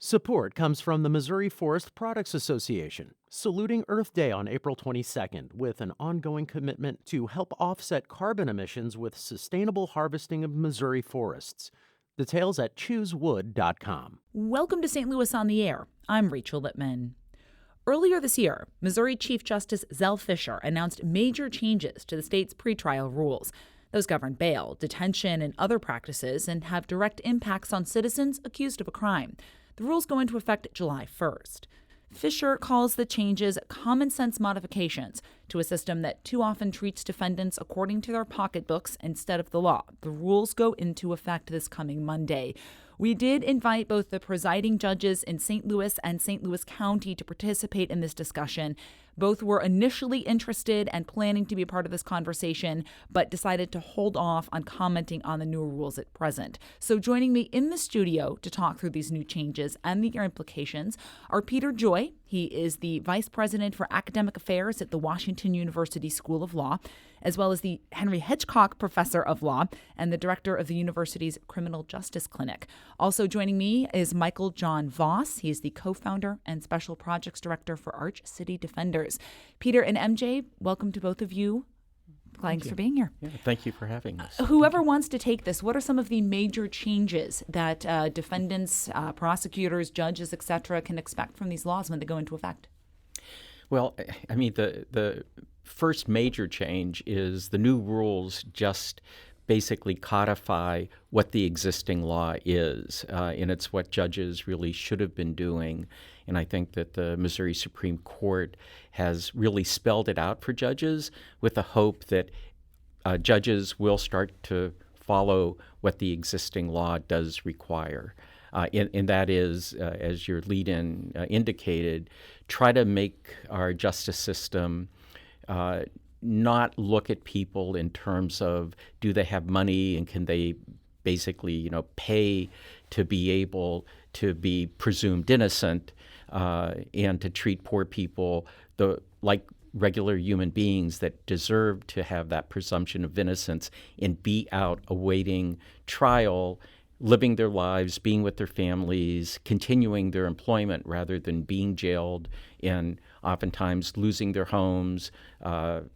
Support comes from the Missouri Forest Products Association, saluting Earth Day on April 22nd with an ongoing commitment to help offset carbon emissions with sustainable harvesting of Missouri forests. Details at choosewood.com. Welcome to St. Louis on the Air. I'm Rachel Lippmann. Earlier this year, Missouri Chief Justice Zel Fisher announced major changes to the state's pretrial rules. Those govern bail, detention, and other practices and have direct impacts on citizens accused of a crime. The rules go into effect July 1st. Fisher calls the changes common-sense modifications to a system that too often treats defendants according to their pocketbooks instead of the law. The rules go into effect this coming Monday. We did invite both the presiding judges in St. Louis and St. Louis County to participate in this discussion. Both were initially interested and planning to be a part of this conversation, but decided to hold off on commenting on the new rules at present. So joining me in the studio to talk through these new changes and their implications are Peter Joy. He is the Vice President for Academic Affairs at the Washington University School of Law, as well as the Henry Hitchcock Professor of Law and the Director of the university's Criminal Justice Clinic. Also joining me is Michael John Voss. He is the co-founder and Special Projects Director for ArchCity Defenders. Peter and MJ, welcome to both of you. Thanks for being here. Yeah, thank you for having us. Whoever wants to take this, what are some of the major changes that defendants, prosecutors, judges, et cetera, can expect from these laws when they go into effect? Well, I mean, the first major change is the new rules just basically codify what the existing law is, and it's what judges really should have been doing. And I think that the Missouri Supreme Court has really spelled it out for judges with the hope that judges will start to follow what the existing law does require. And that is, as your lead-in indicated, try to make our justice system not look at people in terms of do they have money and can they basically, pay to be able to be presumed innocent, and to treat poor people like regular human beings that deserve to have that presumption of innocence and be out awaiting trial, living their lives, being with their families, continuing their employment rather than being jailed and oftentimes losing their homes,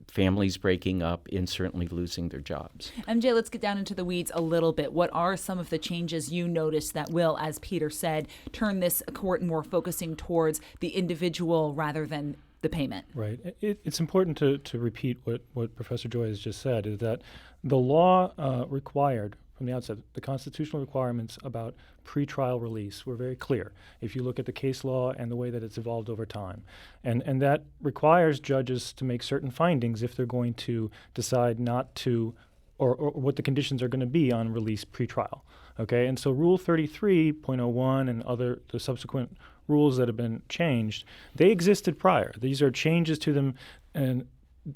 families breaking up, and certainly losing their jobs. MJ, let's get down into the weeds a little bit. What are some of the changes you noticed that will, as Peter said, turn this court more focusing towards the individual rather than the payment? Right. It's important to repeat what Professor Joy has just said, is that the law required from the outset, the constitutional requirements about pretrial release were very clear if you look at the case law and the way that it's evolved over time. And that requires judges to make certain findings if they're going to decide not to, or what the conditions are going to be on release pretrial. Okay, and so Rule 33.01 and the subsequent rules that have been changed, they existed prior. These are changes to them and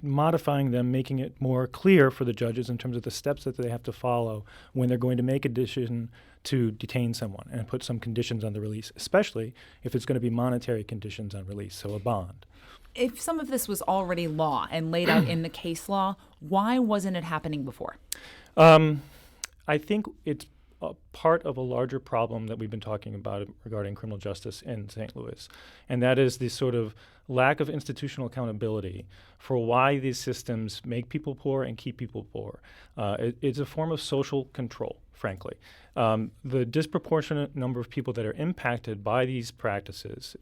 modifying them, making it more clear for the judges in terms of the steps that they have to follow when they're going to make a decision to detain someone and put some conditions on the release, especially if it's going to be monetary conditions on release, so a bond. If some of this was already law and laid out in the case law, why wasn't it happening before? I think it's a part of a larger problem that we've been talking about regarding criminal justice in St. Louis, and that is the sort of lack of institutional accountability for why these systems make people poor and keep people poor. It's a form of social control, frankly. The disproportionate number of people that are impacted by these practices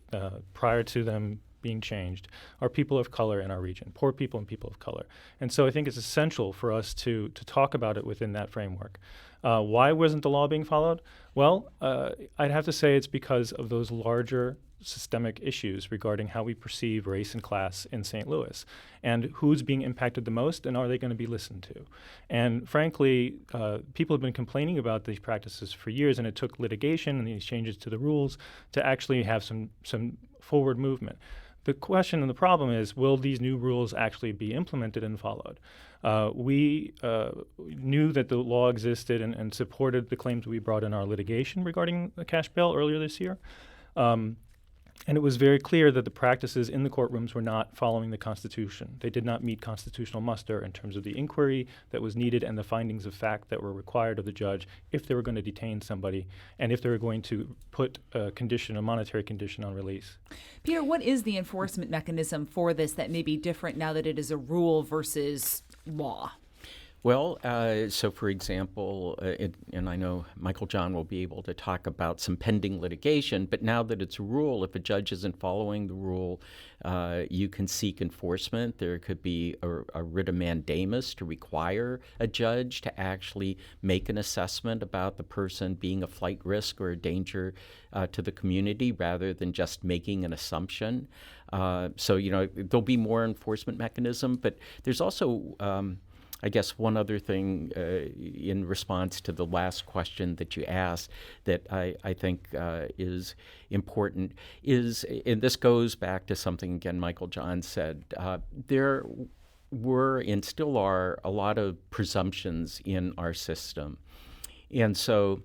prior to them being changed are people of color in our region, poor people and people of color. And so I think it's essential for us to talk about it within that framework. Why wasn't the law being followed? Well, I'd have to say it's because of those larger systemic issues regarding how we perceive race and class in St. Louis and who's being impacted the most and are they going to be listened to. And frankly, people have been complaining about these practices for years, and it took litigation and these changes to the rules to actually have some forward movement. The question and the problem is, will these new rules actually be implemented and followed? We knew that the law existed and supported the claims we brought in our litigation regarding the cash bail earlier this year. And it was very clear that the practices in the courtrooms were not following the Constitution. They did not meet constitutional muster in terms of the inquiry that was needed and the findings of fact that were required of the judge if they were going to detain somebody and if they were going to put a monetary condition on release. Peter, what is the enforcement mechanism for this that may be different now that it is a rule versus law? Well, so for example, and I know Michael John will be able to talk about some pending litigation, but now that it's a rule, if a judge isn't following the rule, you can seek enforcement. There could be a writ of mandamus to require a judge to actually make an assessment about the person being a flight risk or a danger to the community rather than just making an assumption. So, there'll be more enforcement mechanism, but there's also I guess one other thing in response to the last question that you asked that I think is important is, and this goes back to something, again, Michael John said, there were and still are a lot of presumptions in our system. And so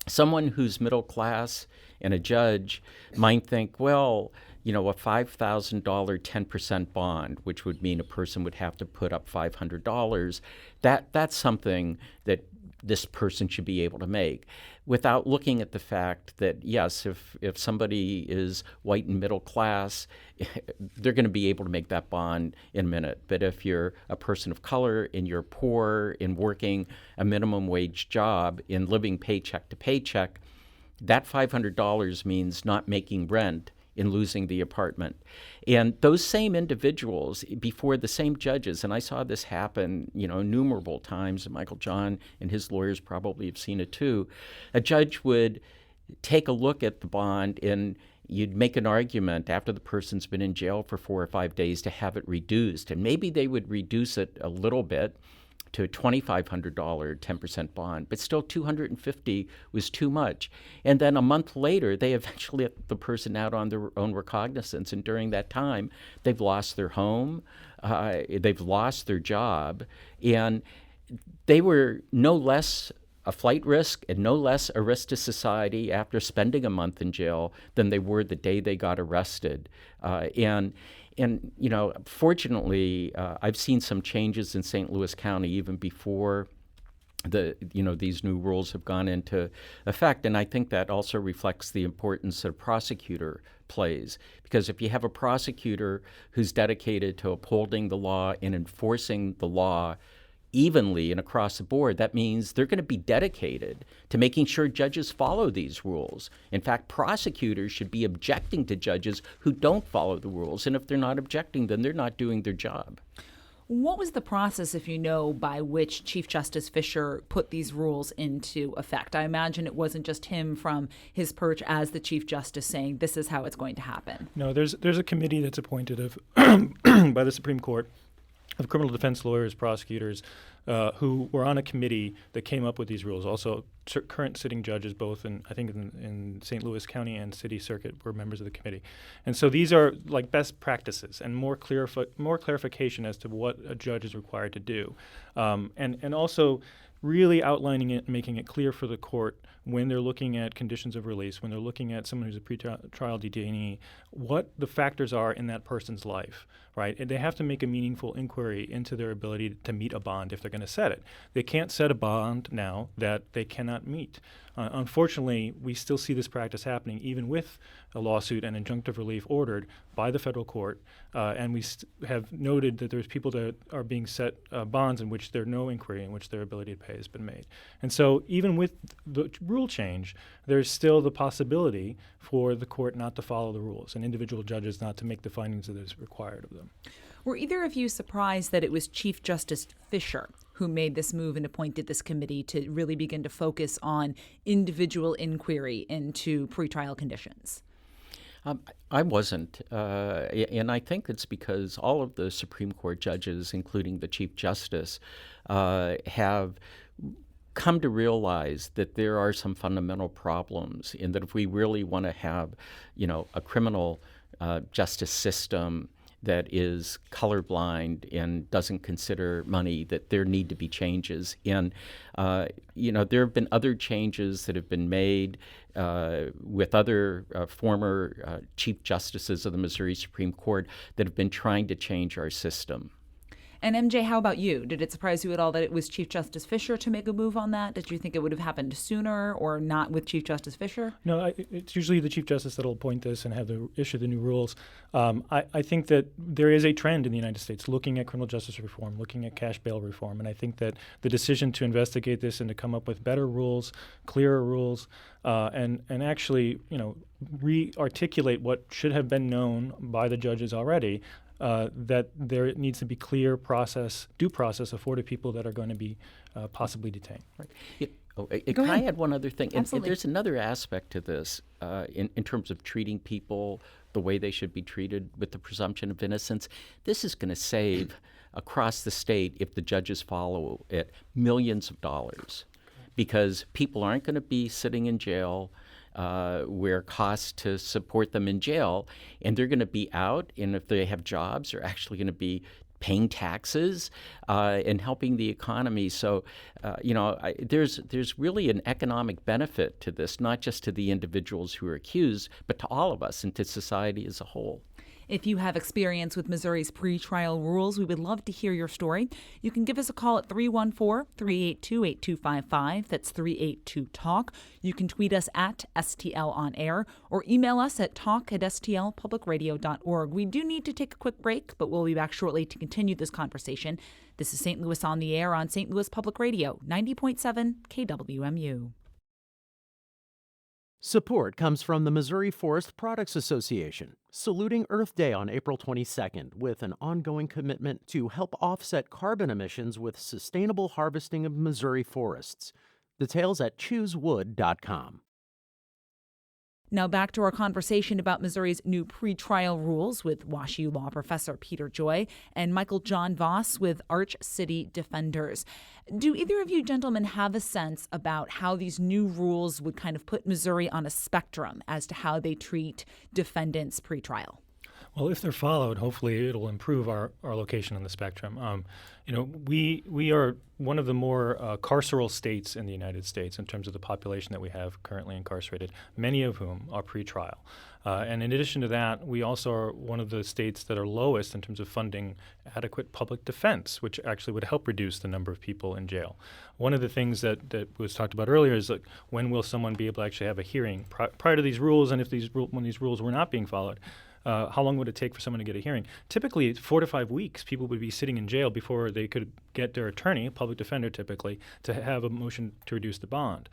someone who's middle class and a judge might think, well, a $5,000 10% bond, which would mean a person would have to put up $500, that's something that this person should be able to make without looking at the fact that, yes, if somebody is white and middle class, they're going to be able to make that bond in a minute. But if you're a person of color and you're poor and working a minimum wage job and living paycheck to paycheck, that $500 means not making rent in losing the apartment. And those same individuals before the same judges, and I saw this happen, innumerable times, and Michael John and his lawyers probably have seen it too, a judge would take a look at the bond and you'd make an argument after the person's been in jail for 4 or 5 days to have it reduced. And maybe they would reduce it a little bit to a $2,500 10% bond, but still $250 was too much. And then a month later, they eventually let the person out on their own recognizance, and during that time, they've lost their home, they've lost their job, and they were no less a flight risk and no less a risk to society after spending a month in jail than they were the day they got arrested. And fortunately, I've seen some changes in St. Louis County even before these new rules have gone into effect. And I think that also reflects the importance that a prosecutor plays. Because if you have a prosecutor who's dedicated to upholding the law and enforcing the law evenly and across the board, that means they're going to be dedicated to making sure judges follow these rules. In fact, prosecutors should be objecting to judges who don't follow the rules. And if they're not objecting, then they're not doing their job. What was the process, if you know, by which Chief Justice Fisher put these rules into effect? I imagine it wasn't just him from his perch as the Chief Justice saying this is how it's going to happen. No, there's a committee that's appointed by the Supreme Court of criminal defense lawyers, prosecutors, who were on a committee that came up with these rules. Also, current sitting judges, both in St. Louis County and City Circuit, were members of the committee. And so these are like best practices and more clarification as to what a judge is required to do, and also really outlining it, making it clear for the court when they're looking at conditions of release, when they're looking at someone who's a pretrial detainee, what the factors are in that person's life, right? And they have to make a meaningful inquiry into their ability to meet a bond if they're going to set it. They can't set a bond now that they cannot meet. Unfortunately, we still see this practice happening even with a lawsuit and injunctive relief ordered by the federal court, and we have noted that there's people that are being set bonds in which there's no inquiry, in which their ability to pay has been made. And so even with the rule change, there's still the possibility for the court not to follow the rules and individual judges not to make the findings that is required of them. Were either of you surprised that it was Chief Justice Fisher who made this move and appointed this committee to really begin to focus on individual inquiry into pretrial conditions? I wasn't, and I think it's because all of the Supreme Court judges, including the Chief Justice, have come to realize that there are some fundamental problems, and that if we really want to have, a criminal justice system that is colorblind and doesn't consider money, that there need to be changes. And, there have been other changes that have been made with other former Chief Justices of the Missouri Supreme Court that have been trying to change our system. And MJ, how about you? Did it surprise you at all that it was Chief Justice Fisher to make a move on that? Did you think it would have happened sooner or not with Chief Justice Fisher? No, it's usually the Chief Justice that will appoint this and have issue the new rules. I think that there is a trend in the United States looking at criminal justice reform, looking at cash bail reform, and I think that the decision to investigate this and to come up with better rules, clearer rules, and actually, re-articulate what should have been known by the judges already, that there needs to be clear due process afforded people that are going to be possibly detained. Right. Can I add one other thing? Absolutely. And there's another aspect to this in terms of treating people the way they should be treated with the presumption of innocence. This is going to save across the state, if the judges follow it, millions of dollars, because people aren't going to be sitting in jail where costs to support them in jail, and they're going to be out, and if they have jobs, they're actually going to be paying taxes and helping the economy. So, there's really an economic benefit to this, not just to the individuals who are accused, but to all of us and to society as a whole. If you have experience with Missouri's pretrial rules, we would love to hear your story. You can give us a call at 314-382-8255. That's 382-TALK. You can tweet us at STL On Air or email us at talk@stlpublicradio.org. We do need to take a quick break, but we'll be back shortly to continue this conversation. This is St. Louis on the Air on St. Louis Public Radio, 90.7 KWMU. Support comes from the Missouri Forest Products Association, saluting Earth Day on April 22nd with an ongoing commitment to help offset carbon emissions with sustainable harvesting of Missouri forests. Details at choosewood.com. Now back to our conversation about Missouri's new pretrial rules with WashU law professor Peter Joy and Michael John Voss with ArchCity Defenders. Do either of you gentlemen have a sense about how these new rules would kind of put Missouri on a spectrum as to how they treat defendants pretrial? Well, if they're followed, hopefully it'll improve our location on the spectrum. We are one of the more carceral states in the United States in terms of the population that we have currently incarcerated, many of whom are pretrial. And in addition to that, we also are one of the states that are lowest in terms of funding adequate public defense, which actually would help reduce the number of people in jail. One of the things that was talked about earlier is, like, when will someone be able to actually have a hearing prior to these rules, and when these rules were not being followed? How long would it take for someone to get a hearing? Typically, 4 to 5 weeks, people would be sitting in jail before they could get their attorney, a public defender typically, to have a motion to reduce the bond.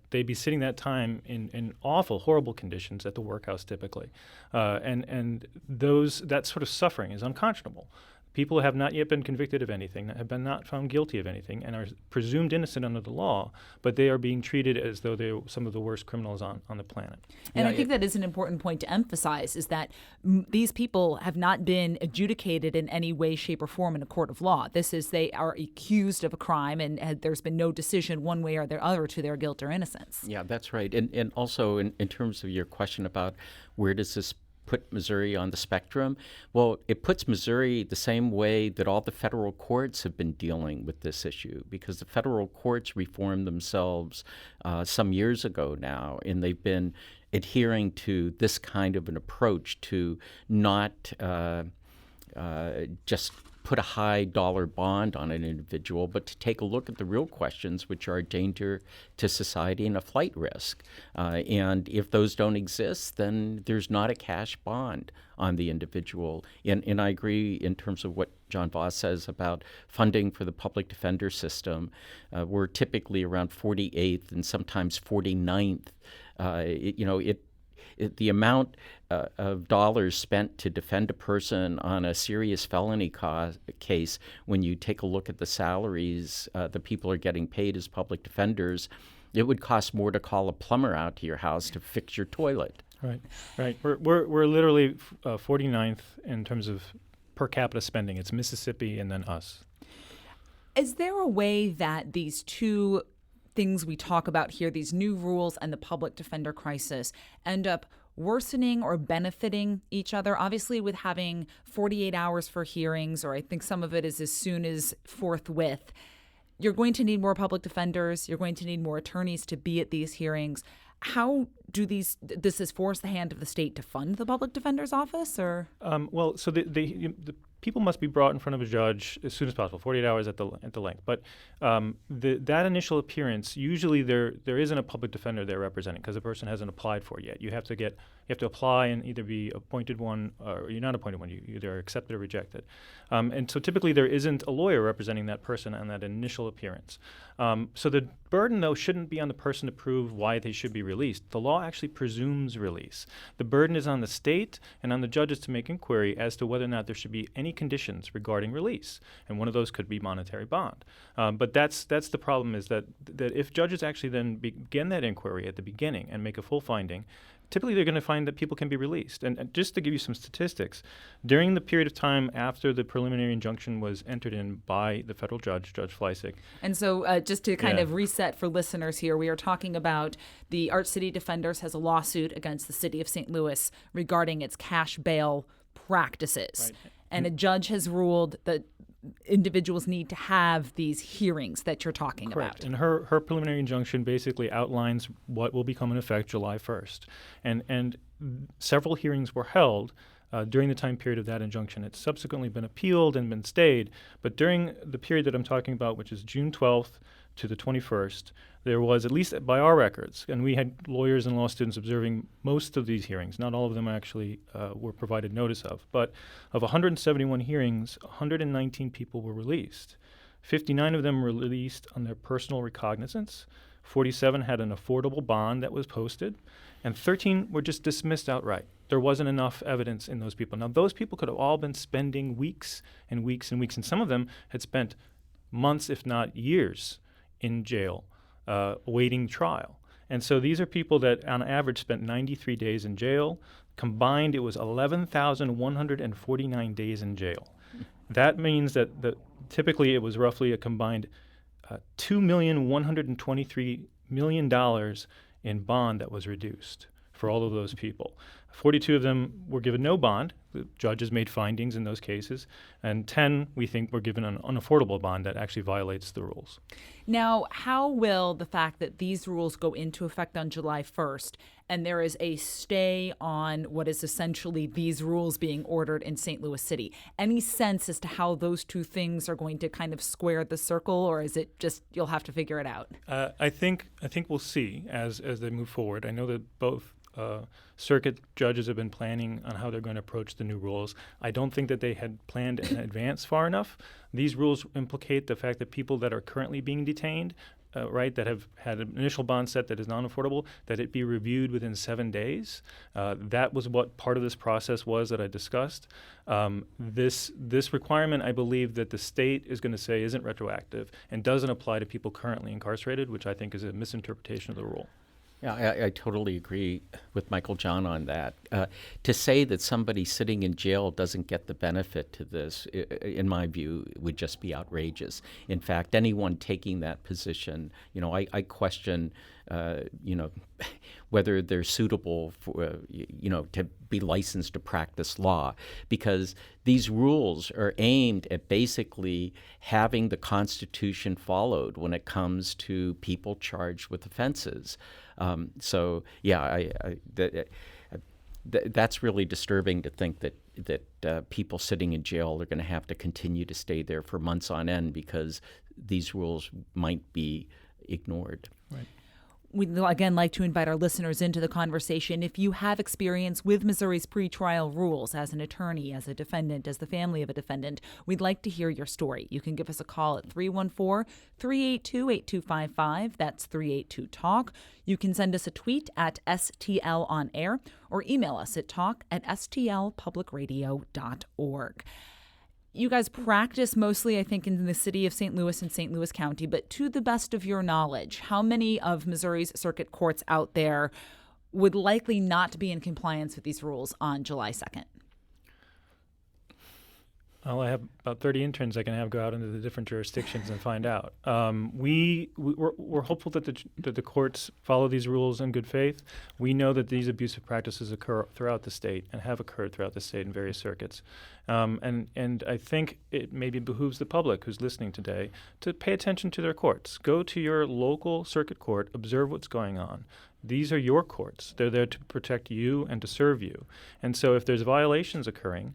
They'd be sitting that time in awful, horrible conditions at the workhouse typically. And that sort of suffering is unconscionable. People have not yet been convicted of anything, have been not found guilty of anything, and are presumed innocent under the law, but they are being treated as though they're some of the worst criminals on the planet. And I think that is an important point to emphasize, is that these people have not been adjudicated in any way, shape, or form in a court of law. They are accused of a crime, and there's been no decision one way or the other to their guilt or innocence. Yeah, that's right. And also in terms of your question about where does this put Missouri on the spectrum? Well, it puts Missouri the same way that all the federal courts have been dealing with this issue, because the federal courts reformed themselves some years ago now, and they've been adhering to this kind of an approach to not just put a high dollar bond on an individual, but to take a look at the real questions, which are danger to society and a flight risk. And if those don't exist, then there's not a cash bond on the individual. And I agree in terms of what John Voss says about funding for the public defender system. We're typically around 48th and sometimes 49th. The amount of dollars spent to defend a person on a serious felony case, when you take a look at the salaries the people are getting paid as public defenders, it would cost more to call a plumber out to your house to fix your toilet. Right. We're literally 49th in terms of per capita spending. It's Mississippi and then us. Is there a way that these two things we talk about here, these new rules and the public defender crisis, end up worsening or benefiting each other? Obviously, with having 48 hours for hearings, or I think some of it is as soon as forthwith, you're going to need more public defenders. You're going to need more attorneys to be at these hearings. How do this is force the hand of the state to fund the public defender's office, or? Well, so the people must be brought in front of a judge as soon as possible, 48 hours at the length. But that initial appearance, usually there isn't a public defender there representing because the person hasn't applied for it yet. You have to apply and either be appointed one or you're not appointed one. You either are accepted or rejected. And so typically there isn't a lawyer representing that person on that initial appearance. So the burden, though, shouldn't be on the person to prove why they should be released. The law actually presumes release. The burden is on the state and on the judges to make inquiry as to whether or not there should be any conditions regarding release. And one of those could be monetary bond. But that's the problem, is that if judges actually then begin that inquiry at the beginning and make a full finding, typically they're going to find that people can be released. And just to give you some statistics, during the period of time after the preliminary injunction was entered in by the federal judge, Judge Fleisig. And so just to kind of reset for listeners here, we are talking about the ArchCity Defenders has a lawsuit against the city of St. Louis regarding its cash bail practices. Right. And a judge has ruled that individuals need to have these hearings that you're talking Correct. about. And her preliminary injunction basically outlines what will become in effect July 1st. And several hearings were held during the time period of that injunction. It's subsequently been appealed and been stayed. But during the period that I'm talking about, which is June 12th to the 21st, there was, at least by our records, and we had lawyers and law students observing most of these hearings. Not all of them actually were provided notice of. But of 171 hearings, 119 people were released. 59 of them were released on their personal recognizance. 47 had an affordable bond that was posted. And 13 were just dismissed outright. There wasn't enough evidence in those people. Now, those people could have all been spending weeks and weeks and weeks, and some of them had spent months, if not years, in jail awaiting trial. And so these are people that on average spent 93 days in jail. Combined, it was 11,149 days in jail. That means that typically it was roughly a combined $2,123,000,000 in bond that was reduced for all of those people. 42 of them were given no bond. The judges made findings in those cases. And 10, we think, were given an unaffordable bond that actually violates the rules. Now, how will the fact that these rules go into effect on July 1st and there is a stay on what is essentially these rules being ordered in St. Louis City, any sense as to how those two things are going to kind of square the circle, or is it just you'll have to figure it out? I think we'll see as they move forward. I know that both circuit judges have been planning on how they're going to approach the new rules. I don't think that they had planned in advance far enough. These rules implicate the fact that people that are currently being detained, that have had an initial bond set that is non-affordable, that it be reviewed within 7 days. That was what part of this process was that I discussed. This requirement, I believe, that the state is going to say isn't retroactive and doesn't apply to people currently incarcerated, which I think is a misinterpretation of the rule. Yeah, I totally agree with Michael John on that. To say that somebody sitting in jail doesn't get the benefit to this, in my view, would just be outrageous. In fact, anyone taking that position, I question, whether they're suitable for, to be licensed to practice law, because these rules are aimed at basically having the Constitution followed when it comes to people charged with offenses. That's really disturbing to think that people sitting in jail are going to have to continue to stay there for months on end because these rules might be ignored. Right. We'd again like to invite our listeners into the conversation. If you have experience with Missouri's pretrial rules as an attorney, as a defendant, as the family of a defendant, we'd like to hear your story. You can give us a call at 314-382-8255. That's 382-TALK. You can send us a tweet at STL on air or email us at talk@stlpublicradio.org. You guys practice mostly, I think, in the city of St. Louis and St. Louis County, but to the best of your knowledge, how many of Missouri's circuit courts out there would likely not be in compliance with these rules on July 2nd? Well, I have about 30 interns I can have go out into the different jurisdictions and find out. We're hopeful that the courts follow these rules in good faith. We know that these abusive practices occur throughout the state and have occurred throughout the state in various circuits. And I think it maybe behooves the public who's listening today to pay attention to their courts. Go to your local circuit court, observe what's going on. These are your courts. They're there to protect you and to serve you. And so if there's violations occurring,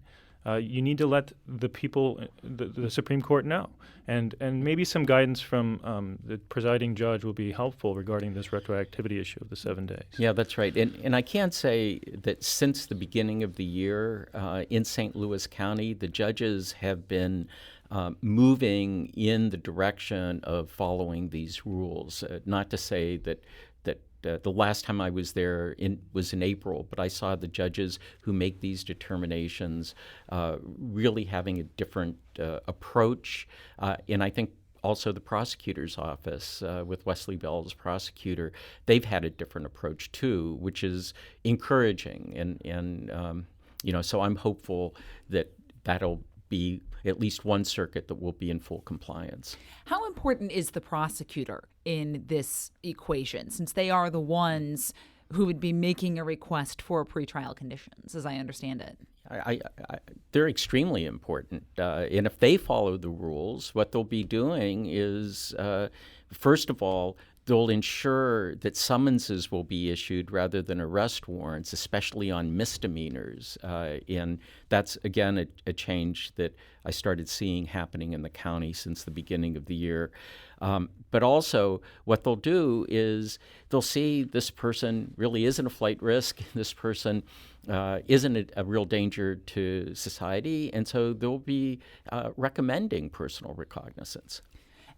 you need to let the people, the Supreme Court know. And maybe some guidance from the presiding judge will be helpful regarding this retroactivity issue of the 7 days. Yeah, that's right. And I can say that since the beginning of the year in St. Louis County, the judges have been moving in the direction of following these rules. Not to say that the last time I was there was in April, but I saw the judges who make these determinations really having a different approach. And I think also the prosecutor's office with Wesley Bell's prosecutor, they've had a different approach too, which is encouraging. And so I'm hopeful that that'll be at least one circuit that will be in full compliance. How important is the prosecutor in this equation, since they are the ones who would be making a request for pretrial conditions, as I understand it? They're extremely important. And if they follow the rules, what they'll be doing is, first of all, they'll ensure that summonses will be issued rather than arrest warrants, especially on misdemeanors. And that's, again, a change that I started seeing happening in the county since the beginning of the year. But also, what they'll do is they'll see this person really isn't a flight risk. This person isn't a real danger to society. And so they'll be recommending personal recognizance.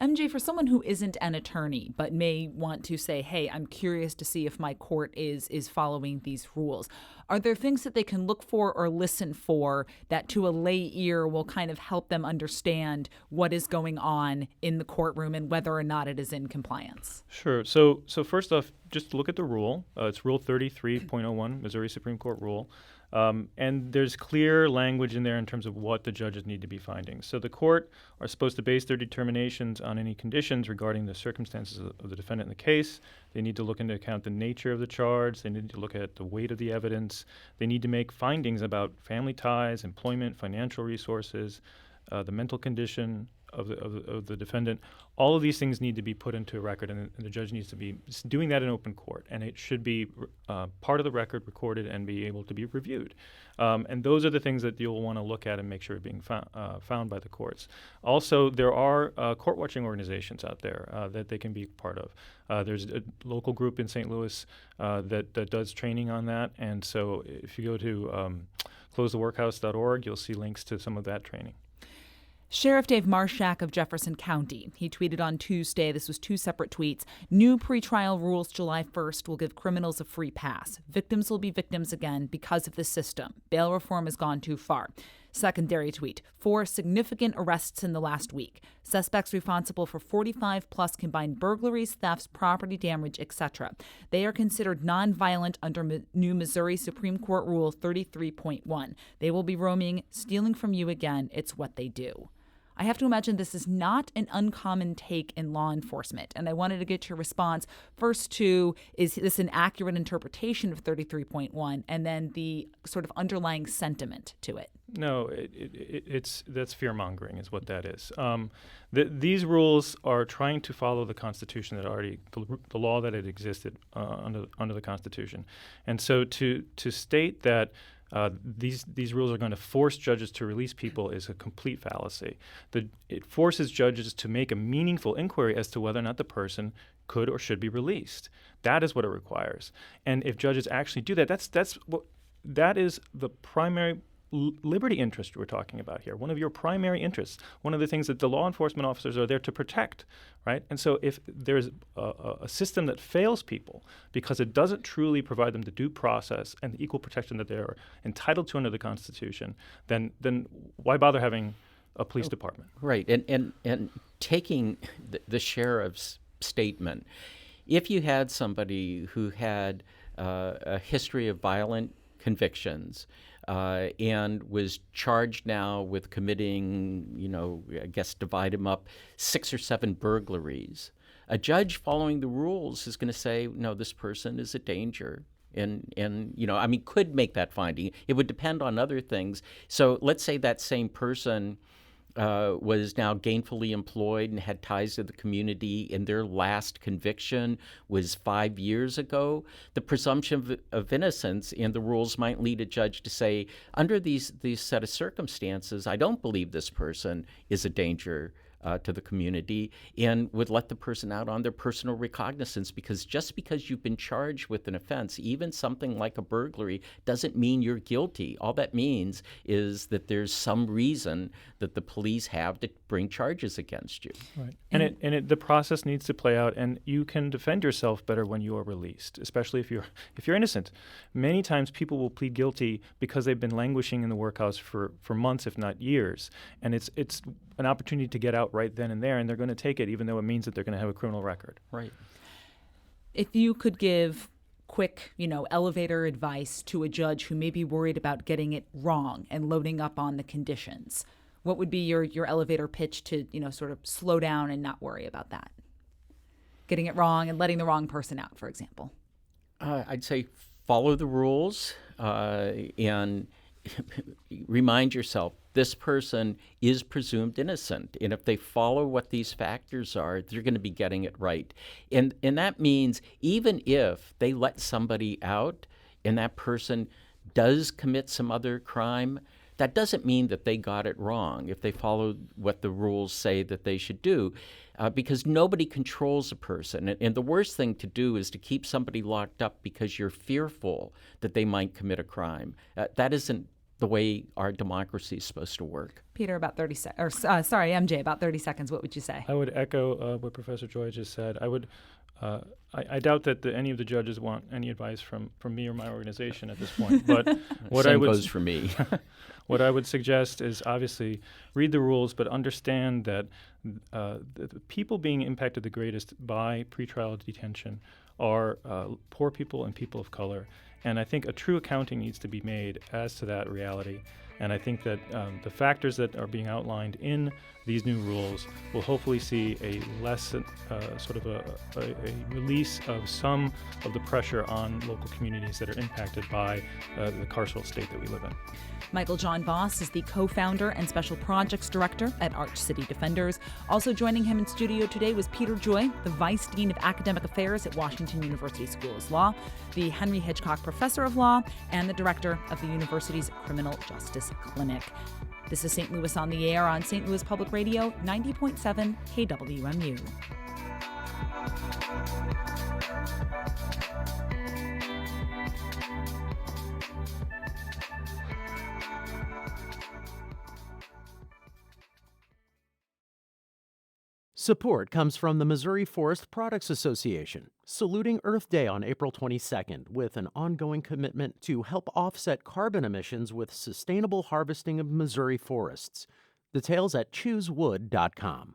MJ, for someone who isn't an attorney but may want to say, hey, I'm curious to see if my court is following these rules, are there things that they can look for or listen for that to a lay ear will kind of help them understand what is going on in the courtroom and whether or not it is in compliance? Sure. So first off, just look at the rule. It's Rule 33.01, Missouri Supreme Court rule. And there's clear language in there in terms of what the judges need to be finding. So the court are supposed to base their determinations on any conditions regarding the circumstances of the defendant in the case. They need to look into account the nature of the charge. They need to look at the weight of the evidence. They need to make findings about family ties, employment, financial resources, the mental condition of the defendant. All of these things need to be put into a record, and the judge needs to be doing that in open court. And it should be part of the record recorded and be able to be reviewed. And those are the things that you'll want to look at and make sure are being found by the courts. Also, there are court watching organizations out there that they can be part of. There's a local group in St. Louis that does training on that. And so if you go to closetheworkhouse.org, you'll see links to some of that training. Sheriff Dave Marshak of Jefferson County, he tweeted on Tuesday, this was 2 separate tweets, new pretrial rules July 1st will give criminals a free pass. Victims will be victims again because of the system. Bail reform has gone too far. Secondary tweet, 4 significant arrests in the last week. Suspects responsible for 45-plus combined burglaries, thefts, property damage, etc. They are considered nonviolent under new Missouri Supreme Court Rule 33.1. They will be roaming, stealing from you again. It's what they do. I have to imagine this is not an uncommon take in law enforcement, and I wanted to get your response first to, is this an accurate interpretation of 33.1, and then the sort of underlying sentiment to it? No, that's fear-mongering is what that is. These rules are trying to follow the Constitution that already, the law that had existed under the Constitution. And so to state that these rules are going to force judges to release people is a complete fallacy. It forces judges to make a meaningful inquiry as to whether or not the person could or should be released. That is what it requires. And if judges actually do that, that is the primary liberty interest we're talking about here, one of your primary interests, one of the things that the law enforcement officers are there to protect, right? And so if there's a system that fails people because it doesn't truly provide them the due process and the equal protection that they're entitled to under the Constitution, then why bother having a police department? Right, and taking the sheriff's statement, if you had somebody who had a history of violent convictions, and was charged now with committing, I guess divide him up, 6 or 7 burglaries. A judge following the rules is going to say, no, this person is a danger. And could make that finding. It would depend on other things. So let's say that same person was now gainfully employed and had ties to the community, and their last conviction was 5 years ago. The presumption of innocence and the rules might lead a judge to say, under these set of circumstances, I don't believe this person is a danger to the community, and would let the person out on their personal recognizance, because just because you've been charged with an offense, even something like a burglary, doesn't mean you're guilty. All that means is that there's some reason that the police have to bring charges against you. Right. And the process needs to play out, and you can defend yourself better when you are released, especially if you're innocent. Many times people will plead guilty because they've been languishing in the workhouse for months, if not years, and it's an opportunity to get out right then and there, and they're going to take it, even though it means that they're going to have a criminal record. Right. If you could give quick, elevator advice to a judge who may be worried about getting it wrong and loading up on the conditions, what would be your elevator pitch to, sort of slow down and not worry about that? Getting it wrong and letting the wrong person out, for example. I'd say follow the rules and remind yourself, this person is presumed innocent. And if they follow what these factors are, they're going to be getting it right. And that means even if they let somebody out and that person does commit some other crime, that doesn't mean that they got it wrong if they followed what the rules say that they should do, because nobody controls a person. And the worst thing to do is to keep somebody locked up because you're fearful that they might commit a crime. That isn't the way our democracy is supposed to work. Peter, about 30 seconds. MJ, about 30 seconds. What would you say? I would echo what Professor Joy just said. I doubt that any of the judges want any advice from me or my organization at this point. But Same goes for me. What I would suggest is obviously read the rules, but understand that the people being impacted the greatest by pretrial detention are poor people and people of color. And I think a true accounting needs to be made as to that reality. And I think that the factors that are being outlined in these new rules will hopefully see a less a release of some of the pressure on local communities that are impacted by the carceral state that we live in. Michael John Voss is the co-founder and special projects director at ArchCity Defenders. Also joining him in studio today was Peter Joy, the Vice Dean of Academic Affairs at Washington University School of Law, the Henry Hitchcock Professor of Law, and the director of the university's Criminal Justice Clinic. This is St. Louis on the Air on St. Louis Public Radio, 90.7 KWMU. Support comes from the Missouri Forest Products Association, saluting Earth Day on April 22nd with an ongoing commitment to help offset carbon emissions with sustainable harvesting of Missouri forests. Details at choosewood.com.